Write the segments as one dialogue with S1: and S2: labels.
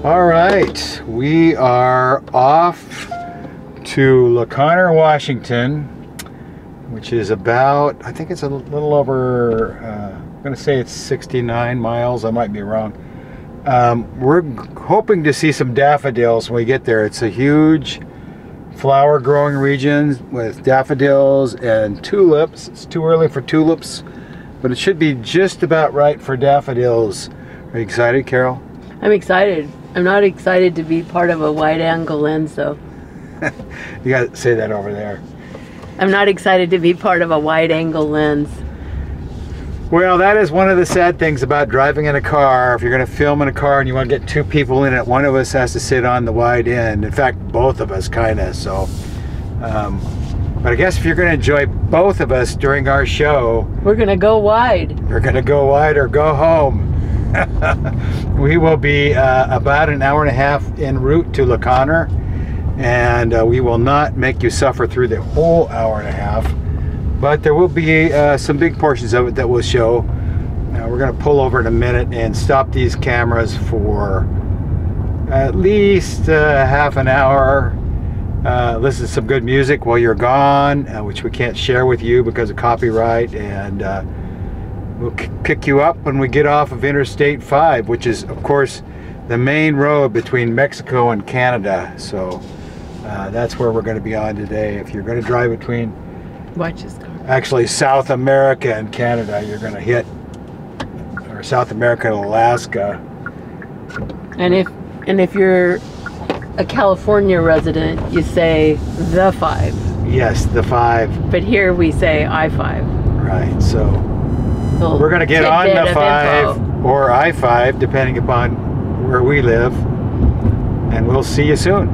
S1: All right, we are off to LaConner, Washington, which is about, I think it's a little over, I'm going to say it's 69 miles. I might be wrong. We're hoping to see some daffodils when we get there. It's a huge flower growing region with daffodils and tulips. It's too early for tulips, but it should be just about right for daffodils. Are you excited, Carol?
S2: I'm excited. I'm not excited to be part of a wide angle lens though.
S1: You got to say that over there.
S2: I'm not excited to be part of a wide angle lens.
S1: Well, that is one of the sad things about driving in a car. If you're going to film in a car and you want to get two people in it, one of us has to sit on the wide end. In fact, both of us kind of. So, but I guess if you're going to enjoy both of us during our show,
S2: we're going to go wide.
S1: We're going to go wide or go home. We will be about an hour and a half en route to LaConner, and we will not make you suffer through the whole hour and a half. But there will be some big portions of it that we'll show. We're going to pull over in a minute and stop these cameras for at least half an hour. Listen to some good music while you're gone, which we can't share with you because of copyright. And we'll pick you up when we get off of Interstate 5, which is, of course, the main road between Mexico and Canada. So that's where we're going to be on today. If you're going to drive between...
S2: Watch his car.
S1: Actually, South America and Canada, you're going to hit, or South America and Alaska.
S2: And if you're a California resident, you say the 5.
S1: Yes, the 5.
S2: But here we say I-5.
S1: Right, so we're going to get on the 5 or I-5, depending upon where we live, and we'll see you soon.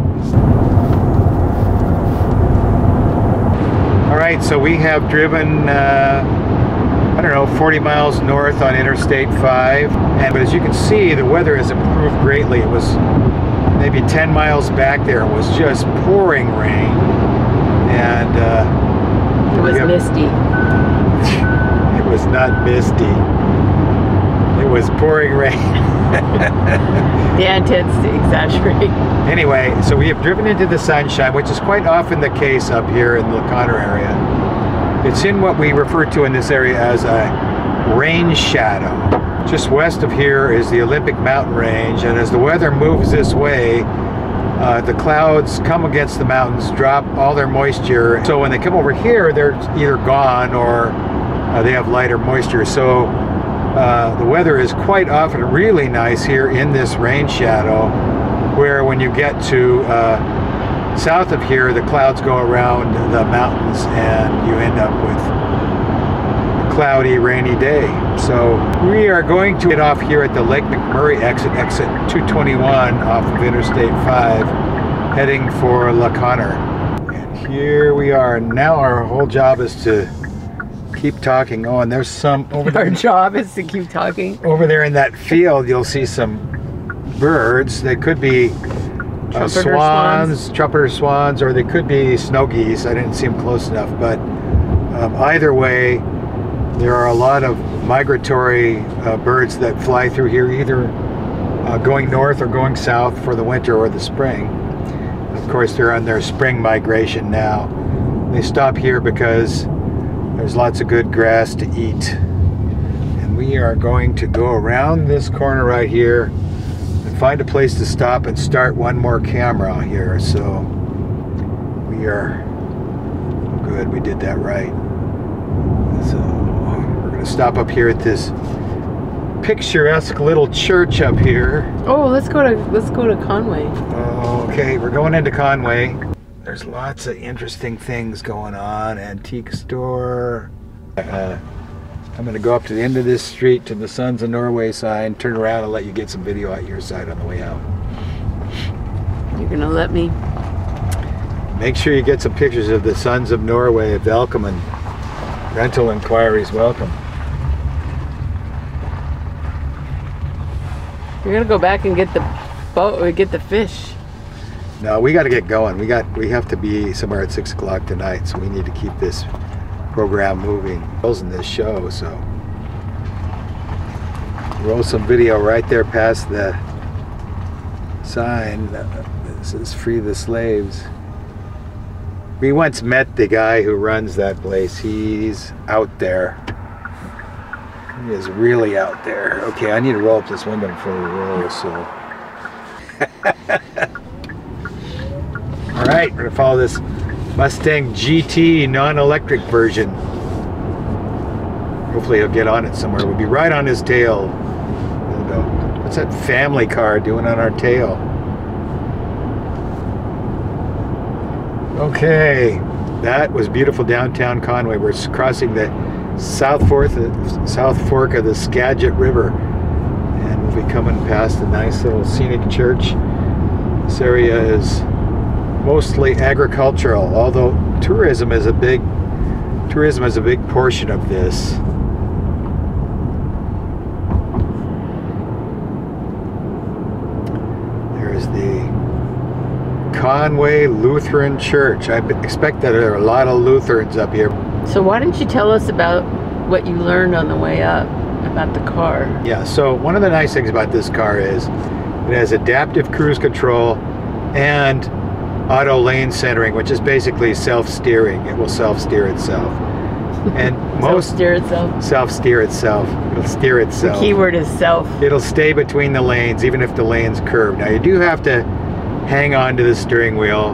S1: Alright, so we have driven, I don't know, 40 miles north on Interstate 5. But as you can see, the weather has improved greatly. It was maybe 10 miles back there. It was just pouring rain. And
S2: it was misty.
S1: It was not misty. It was pouring rain.
S2: The intensity exaggerating.
S1: Anyway, so we have driven into the sunshine, which is quite often the case up here in the LaConner area. It's in what we refer to in this area as a rain shadow. Just west of here is the Olympic mountain range, and as the weather moves this way, the clouds come against the mountains, drop all their moisture. So when they come over here, they're either gone or they have lighter moisture. So the weather is quite often really nice here in this rain shadow, where when you get to south of here, the clouds go around the mountains and you end up with a cloudy, rainy day. So we are going to get off here at the Lake McMurray exit 221 off of Interstate 5, heading for LaConner. And here we are. Now our whole job is to keep talking. Oh, and there's some over there.
S2: Our job is to keep talking.
S1: Over there in that field, you'll see some birds. They could be trumpeter swans, or they could be snow geese. I didn't see them close enough, but either way, there are a lot of migratory birds that fly through here, either going north or going south for the winter or the spring. Of course, they're on their spring migration now. They stop here because there's lots of good grass to eat. And we are going to go around this corner right here and find a place to stop and start one more camera here. So we are good. We did that right. So we're going to stop up here at this picturesque little church up here.
S2: Oh, let's go to Conway.
S1: Okay, we're going into Conway. There's lots of interesting things going on. Antique store. I'm going to go up to the end of this street to the Sons of Norway sign, turn around and let you get some video at your side on the way out.
S2: You're going to let me?
S1: Make sure you get some pictures of the Sons of Norway. Welcome, and rental inquiries welcome.
S2: You're going to go back and get the boat or get the fish.
S1: No, we got to get going. We have to be somewhere at 6 o'clock tonight, so we need to keep this program moving. In this show, so roll some video right there past the sign. This is Free the Slaves. We once met the guy who runs that place. He's out there. He is really out there. Okay, I need to roll up this window before we roll, so. All right, we're gonna follow this Mustang GT non-electric version. Hopefully he'll get on it somewhere. We'll be right on his tail. There we go. What's that family car doing on our tail? Okay, that was beautiful downtown Conway. We're crossing the South Fork of the Skagit River, and we'll be coming past a nice little scenic church. This area is mostly agricultural, although tourism is a big portion of this. There's the Conway Lutheran Church. I expect that there are a lot of Lutherans up here.
S2: So why didn't you tell us about what you learned on the way up about the car?
S1: Yeah, so one of the nice things about this car is it has adaptive cruise control and auto lane centering, which is basically self-steering. It will self-steer itself. And most
S2: Self-steer itself?
S1: Self-steer itself. It'll steer itself.
S2: The keyword is self.
S1: It'll stay between the lanes even if the lane's curved. Now you do have to hang on to the steering wheel,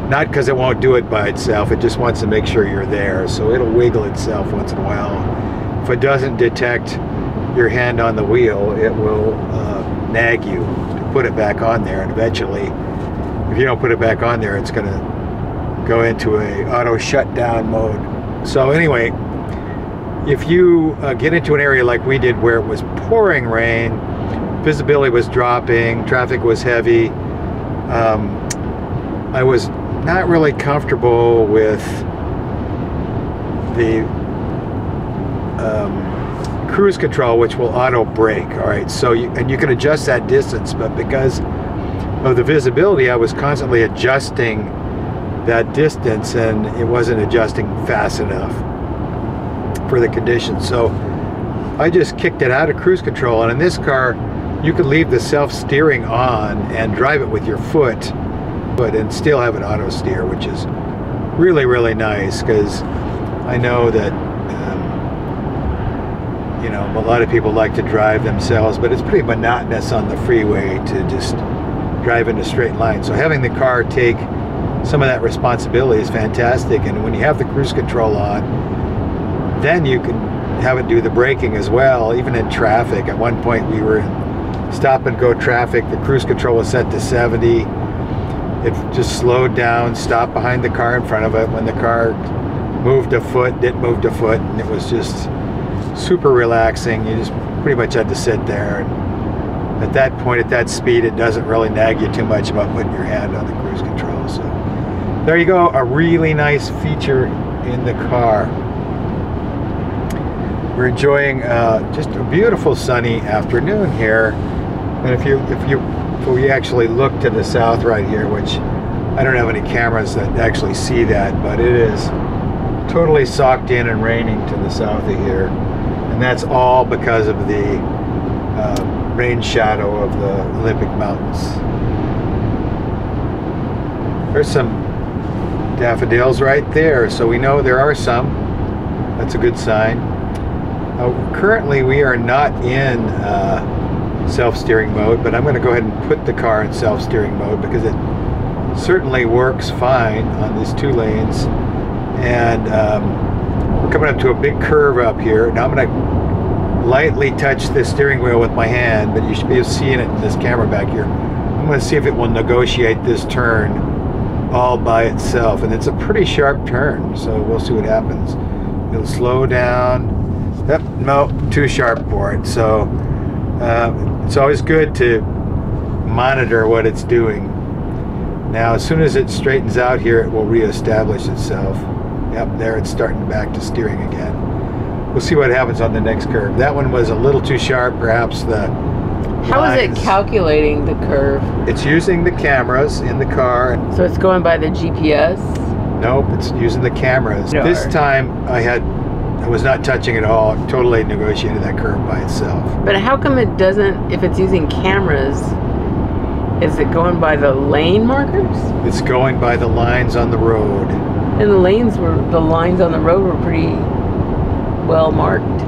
S1: not because it won't do it by itself, it just wants to make sure you're there. So it'll wiggle itself once in a while. If it doesn't detect your hand on the wheel, it will nag you to put it back on there, and eventually, if you don't put it back on there, it's going to go into a auto shutdown mode. So anyway, if you get into an area like we did where it was pouring rain, visibility was dropping, traffic was heavy, I was not really comfortable with the cruise control, which will auto brake. All right, so you can adjust that distance, but because of the visibility, I was constantly adjusting that distance, and it wasn't adjusting fast enough for the conditions. So I just kicked it out of cruise control, and in this car you could leave the self-steering on and drive it with your foot, but and still have an auto steer, which is really, really nice, because I know that you know, a lot of people like to drive themselves, but it's pretty monotonous on the freeway to just drive in a straight line. So having the car take some of that responsibility is fantastic. And when you have the cruise control on, then you can have it do the braking as well, even in traffic. At one point we were in stop and go traffic. The cruise control was set to 70. It just slowed down, stopped behind the car in front of it. When the car moved a foot, it moved a foot, and it was just super relaxing. You just pretty much had to sit there, and at that point, at that speed, it doesn't really nag you too much about putting your hand on the cruise control. So there you go, a really nice feature in the car. We're enjoying just a beautiful sunny afternoon here, and if we actually look to the south right here, which I don't have any cameras that actually see that, but it is totally socked in and raining to the south of here. And that's all because of the rain shadow of the Olympic Mountains. There's some daffodils right there, so we know there are some. That's a good sign. Currently we are not in self-steering mode, but I'm going to go ahead and put the car in self-steering mode because it certainly works fine on these two lanes. And we're coming up to a big curve up here. Now I'm going to lightly touch the steering wheel with my hand, but you should be seeing it in this camera back here. I'm going to see if it will negotiate this turn all by itself, and it's a pretty sharp turn, so we'll see what happens. It'll slow down. Yep, no, too sharp for it. So it's always good to monitor what it's doing. Now as soon as it straightens out here, it will reestablish itself. Yep, there it's starting back to steering again. We'll see what happens on the next curve. That one was a little too sharp, perhaps the
S2: How is it calculating the curve?
S1: It's using the cameras in the car.
S2: So it's going by the GPS?
S1: Nope, it's using the cameras.
S2: Sure.
S1: This time I was not touching it at all. It totally negotiated that curve by itself.
S2: But how come it doesn't, if it's using cameras, Is it going by the lane markers?
S1: It's going by the lines on the road.
S2: And the lines on the road were pretty well marked.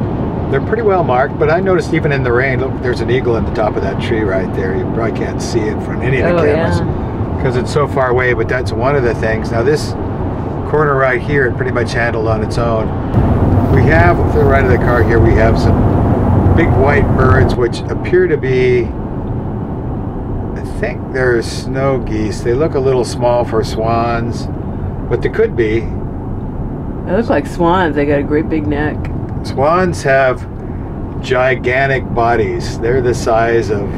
S1: They're pretty well marked, but I noticed even in the rain, look, there's an eagle in the top of that tree right there. You probably can't see it from any of the cameras because it's so far away, but that's one of the things. Now this corner right here, it pretty much handled on its own. We have, to the right of the car here, we have some big white birds, which appear to be, I think they're snow geese. They look a little small for swans, but they could be.
S2: They look like swans. They got a great big neck.
S1: Swans have gigantic bodies. They're the size of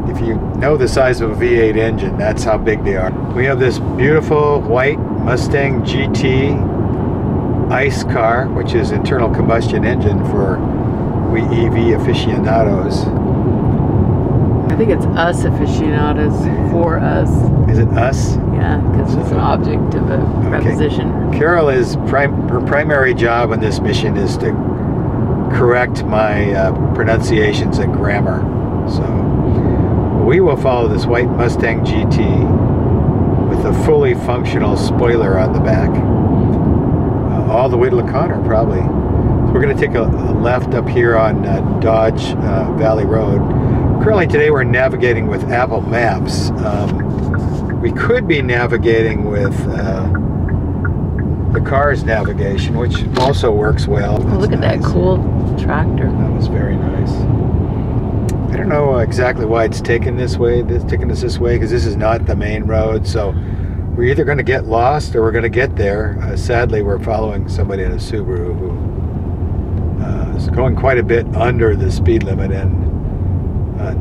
S1: if you know the size of a V8 engine, that's how big they are. We have this beautiful white Mustang GT ICE car, which is internal combustion engine for we EV aficionados.
S2: I think it's us aficionados for us.
S1: Is it us?
S2: Yeah, because it's an object of a preposition.
S1: Carol is her primary job on this mission is to correct my pronunciations and grammar. So we will follow this white Mustang GT with a fully functional spoiler on the back, all the way to LaConner probably. So we're going to take a left up here on Dodge Valley Road. Currently today we're navigating with Apple Maps. We could be navigating with the car's navigation, which also works well.
S2: Oh, look at that cool tractor.
S1: That was very nice. I don't know exactly why it's taken us this way, because this is not the main road, so we're either going to get lost or we're going to get there. Sadly, we're following somebody in a Subaru who is going quite a bit under the speed limit and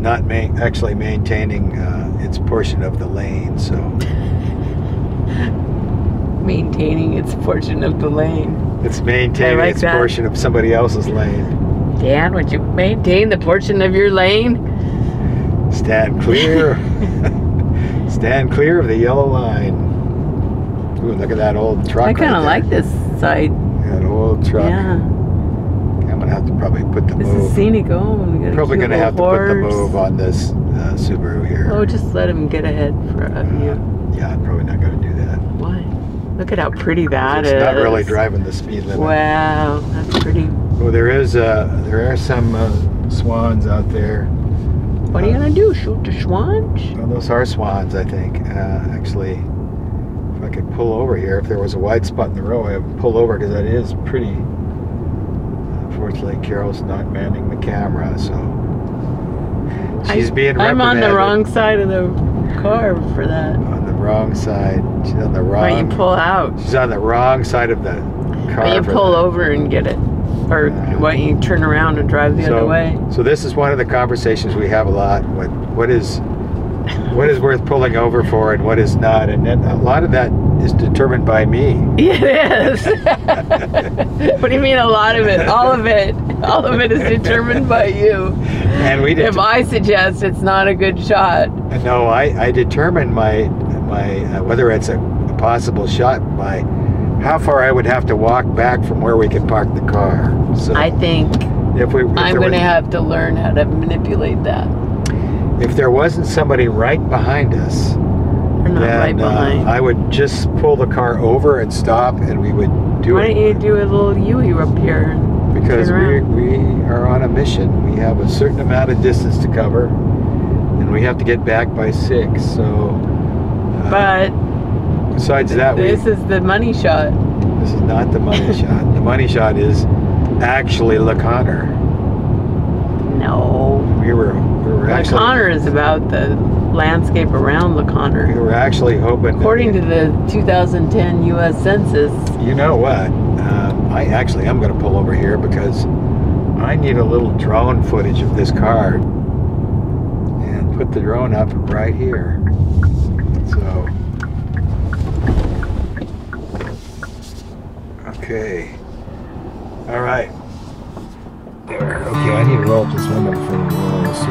S1: not actually maintaining its portion of the lane. So
S2: maintaining its portion of the lane.
S1: It's maintaining its portion of somebody else's lane.
S2: Dan, would you maintain the portion of your lane?
S1: Stand clear. Stand clear of the yellow line. Ooh, look at that old truck.
S2: I kind of like this side.
S1: That old truck.
S2: Yeah.
S1: I'm gonna have to probably put the move.
S2: This is scenic. Oh, we got
S1: probably gonna have to put the move on this Subaru here.
S2: Oh, just let him get ahead of you.
S1: Yeah, I'm probably not gonna do that.
S2: Why? Look at how pretty that is.
S1: It's not really driving the speed limit.
S2: Wow, that's pretty.
S1: Well, there are some swans out there.
S2: What are you gonna do? Shoot the swans?
S1: Well, those are swans, I think. Actually, if I could pull over here, if there was a wide spot in the road, I would pull over because that is pretty. Unfortunately, Carol's not manning the camera, so she's being reprimanded.
S2: I'm on the wrong side of the car for that.
S1: On the wrong side. She's on the wrong.
S2: Why don't you pull out?
S1: She's on the wrong side of the car.
S2: Why don't you pull over and get it? Or why don't you turn around and drive the other way?
S1: So this is one of the conversations we have a lot. What is worth pulling over for and what is not, and then a lot of that is determined by me.
S2: It is. What do you mean a lot of it? All of it. All of it is determined by you.
S1: And we
S2: if I suggest it's not a good shot.
S1: No, I determine my whether it's a possible shot by how far I would have to walk back from where we can park the car. So
S2: I think
S1: if
S2: I'm going to have to learn how to manipulate that.
S1: If there wasn't somebody right behind us, then I would just pull the car over and stop, and we would do it.
S2: Why don't you do a little U up here?
S1: Because we are on a mission. We have a certain amount of distance to cover, and we have to get back by 6. So,
S2: but
S1: besides that,
S2: this is the money shot.
S1: This is not the money shot. The money shot is actually LaConner.
S2: No.
S1: We were actually.
S2: LaConner is about the landscape around LaConner.
S1: We were actually hoping.
S2: According to the 2010 U.S. Census.
S1: You know what? I actually am going to pull over here because I need a little drone footage of this car and put the drone up right here. So. Okay. All right. There. Okay, I need to roll up this window for the roll, so.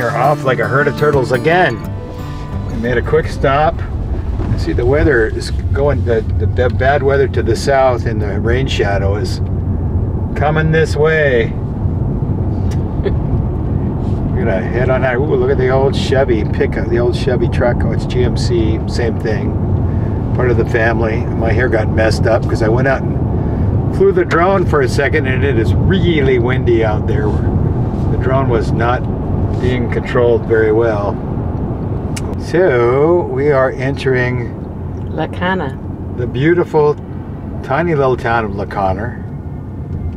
S1: are off like a herd of turtles again. We made a quick stop. See, the weather is going, the bad weather to the south and the rain shadow is coming this way. We're gonna head on out. Ooh, look at the old Chevy pickup, the old Chevy truck. Oh, it's GMC, same thing. Part of the family. My hair got messed up because I went out and flew the drone for a second, and it is really windy out there. The drone was not being controlled very well. So we are entering
S2: La Cana,
S1: the beautiful tiny little town of La Cana.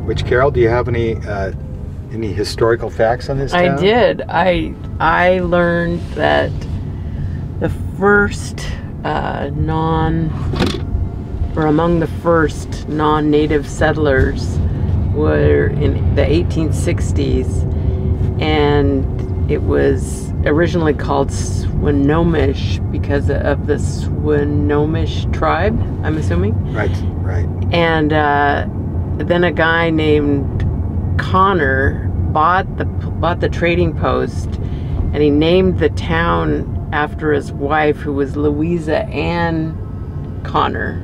S1: Which, Carol, do you have any historical facts on this town?
S2: I did. I learned that the first among the first non-native settlers were in the 1860s, and it was originally called Swinomish because of the Swinomish tribe, I'm assuming.
S1: Right.
S2: And then a guy named Connor bought the trading post, and he named the town after his wife, who was Louisa Ann Connor.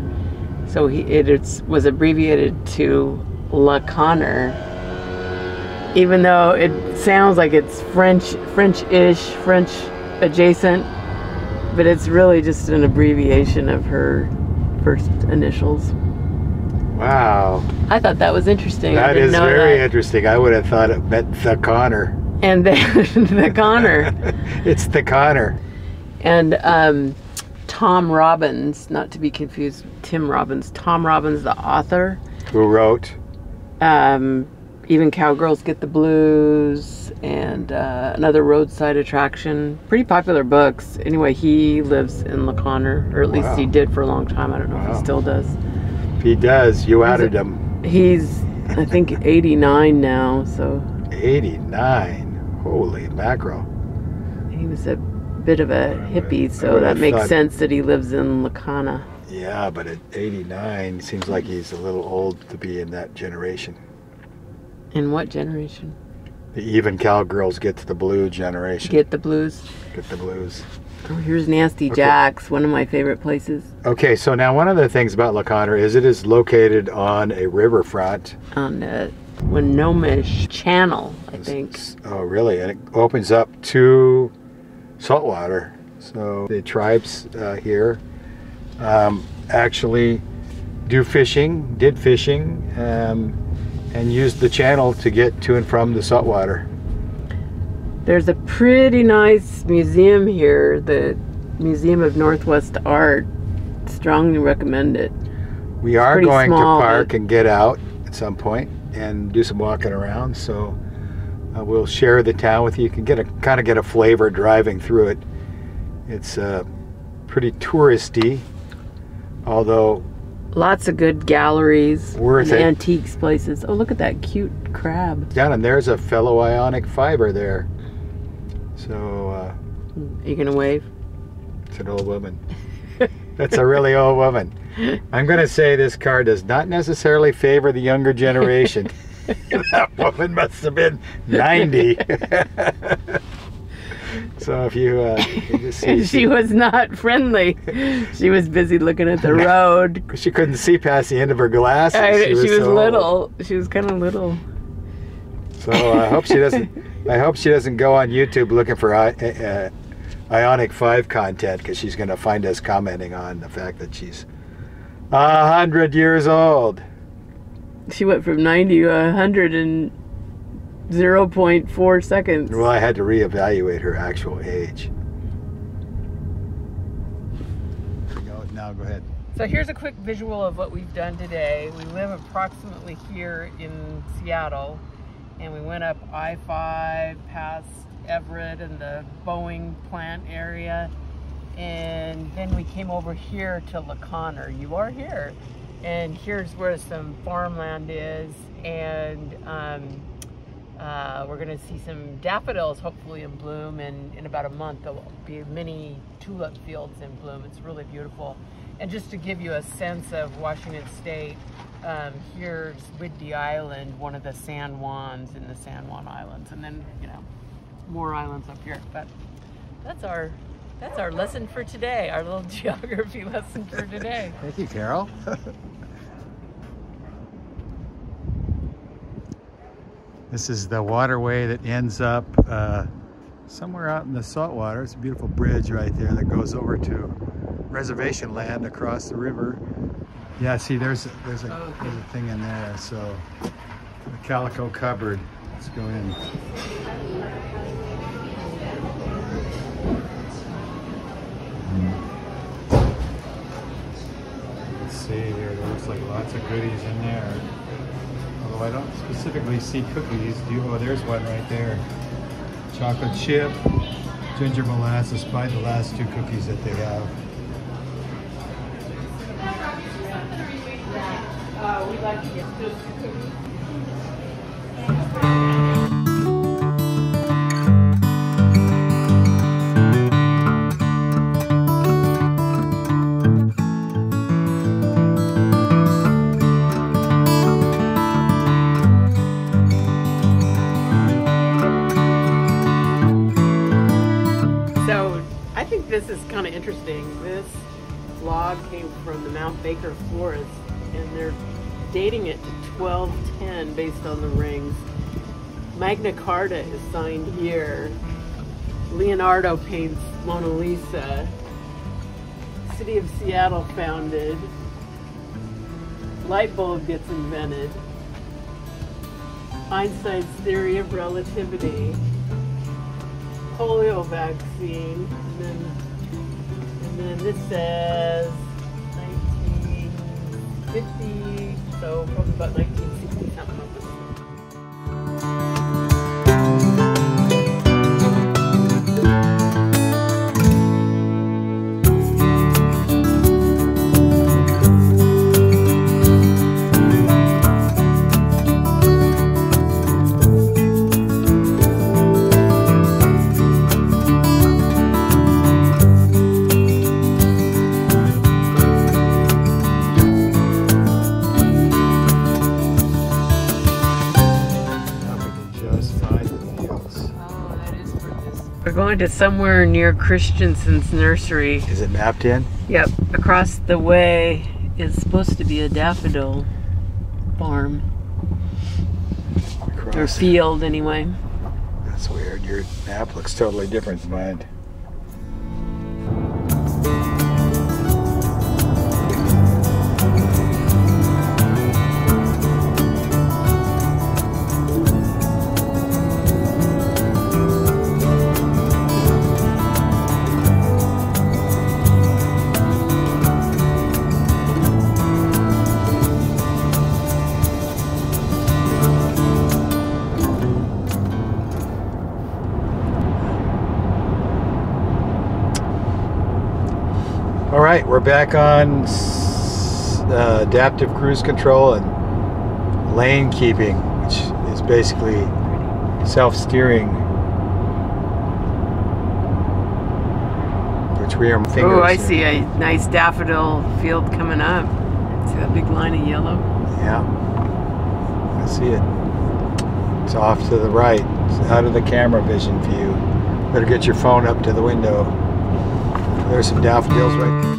S2: So it was abbreviated to La Connor, even though it sounds like it's French-ish, French adjacent, but it's really just an abbreviation of her first initials.
S1: Wow.
S2: I thought that was interesting.
S1: That is very interesting. I would have thought it meant the Connor.
S2: And then the Connor.
S1: It's the Connor.
S2: And Tom Robbins, not to be confused with Tim Robbins, Tom Robbins, the author.
S1: Who wrote?
S2: Even Cowgirls Get the Blues, and another roadside attraction. Pretty popular books. Anyway, he lives in La Cana, or at least he did for a long time. I don't know if he still does.
S1: If he does, you outed him.
S2: He's, I think, 89 now, so.
S1: 89? Holy mackerel.
S2: He was a bit of a hippie, so that makes sense that he lives in La Cana.
S1: Yeah, but at 89, seems like he's a little old to be in that generation.
S2: In what generation?
S1: The Even Cowgirls Get the Blue generation.
S2: Get the blues.
S1: Get the blues.
S2: Oh, here's Nasty Jack's, one of my favorite places.
S1: Okay, so now one of the things about La Cana is it is located on a riverfront.
S2: On the Swinomish Channel, I think.
S1: Oh, really? And it opens up to saltwater. So the tribes here actually did fishing, and used the channel to get to and from the saltwater.
S2: There's a pretty nice museum here, the Museum of Northwest Art. Strongly recommend it.
S1: We are going to park and get out at some point and do some walking around, so we'll share the town with you. You can kind of get a flavor driving through it. It's pretty touristy, although
S2: lots of good galleries,
S1: worth
S2: and
S1: it.
S2: Antiques places. Oh, look at that cute crab.
S1: Down, and there's a fellow Ioniq5 there. So
S2: are you gonna wave?
S1: It's an old woman. That's a really old woman. I'm gonna say this car does not necessarily favor the younger generation. That woman must have been 90. So if you just see,
S2: she was not friendly. She was busy looking at the road.
S1: She couldn't see past the end of her glasses.
S2: She was little. She was kind of little.
S1: So I hope she doesn't. I hope she doesn't go on YouTube looking for Ioniq5 content, because she's going to find us commenting on the fact that she's 100 years old.
S2: She went from 90 to 100 in 0.4 seconds.
S1: Well, I had to reevaluate her actual age. Now go ahead.
S2: So here's a quick visual of what we've done today. We live approximately here in Seattle, and we went up I-5 past Everett and the Boeing plant area, and then we came over here to La Cana. You are here, and here's where some farmland is, and we're going to see some daffodils hopefully in bloom, and in about a month there'll be many tulip fields in bloom. It's really beautiful. And just to give you a sense of Washington State, here's Whidbey Island, one of the San Juans in the San Juan Islands, and then, you know, more islands up here. But that's our lesson for today, our little geography lesson for today.
S1: Thank you, Carol. This is the waterway that ends up somewhere out in the saltwater. It's a beautiful bridge right there that goes over to reservation land across the river. Yeah, see, there's a thing in there. So the calico cupboard. Let's go in. Let's see here. There looks like lots of goodies in there. Although I don't specifically see cookies. Oh, there's one right there. Chocolate chip, ginger molasses, probably the last two cookies that they have.
S2: We'd like to get those cookies. This is kind of interesting. This log came from the Mount Baker Forest, and they're dating it to 1210 based on the rings. Magna Carta is signed here. Leonardo paints Mona Lisa. City of Seattle founded. Light bulb gets invented. Einstein's theory of relativity. Polio vaccine, and then this says 1950, so probably about 1960 something like this. We're going to somewhere near Christensen's nursery.
S1: Is it mapped in?
S2: Yep. Across the way is supposed to be a daffodil farm. Or field, anyway.
S1: That's weird. Your map looks totally different than mine. All right, we're back on adaptive cruise control and lane keeping, which is basically self-steering. Which we are fingers.
S2: Oh, I see a nice daffodil field coming up. See that big line of yellow?
S1: Yeah, I see it. It's off to the right. It's out of the camera vision view. Better get your phone up to the window. There's some daffodils right there.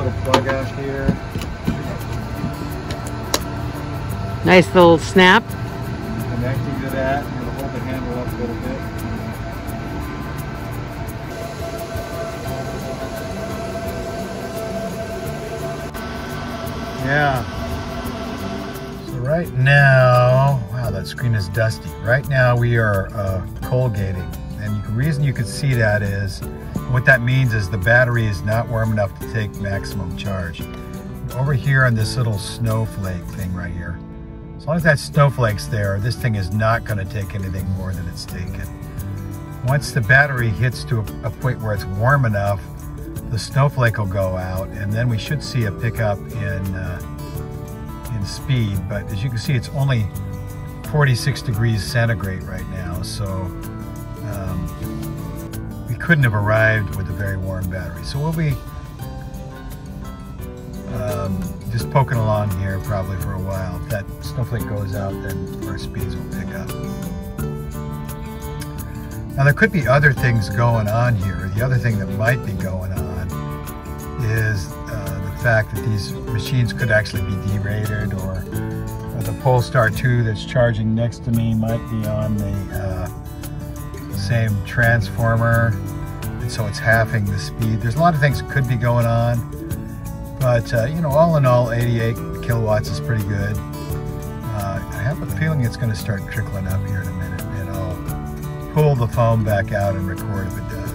S1: little plug out here.
S2: Nice little snap.
S1: Connecting to that, I'm going to hold the handle up a little bit. Yeah. So right now, wow, that screen is dusty. Right now we are colgating, and the reason you can see that is, what that means is the battery is not warm enough to take maximum charge. Over here on this little snowflake thing right here, as long as that snowflake's there, this thing is not going to take anything more than it's taken. Once the battery hits to a point where it's warm enough, the snowflake will go out, and then we should see a pickup in speed. But as you can see, it's only 46 degrees centigrade right now, so we couldn't have arrived with a very warm battery. So we'll be just poking along here probably for a while. If that snowflake goes out, then our speeds will pick up. Now there could be other things going on here. The other thing that might be going on is the fact that these machines could actually be derated, or the Polestar 2 that's charging next to me might be on the same transformer, and so it's halving the speed. There's a lot of things that could be going on, but you know, all in all, 88 kilowatts is pretty good. I have a feeling it's going to start trickling up here in a minute, and I'll pull the phone back out and record if it does.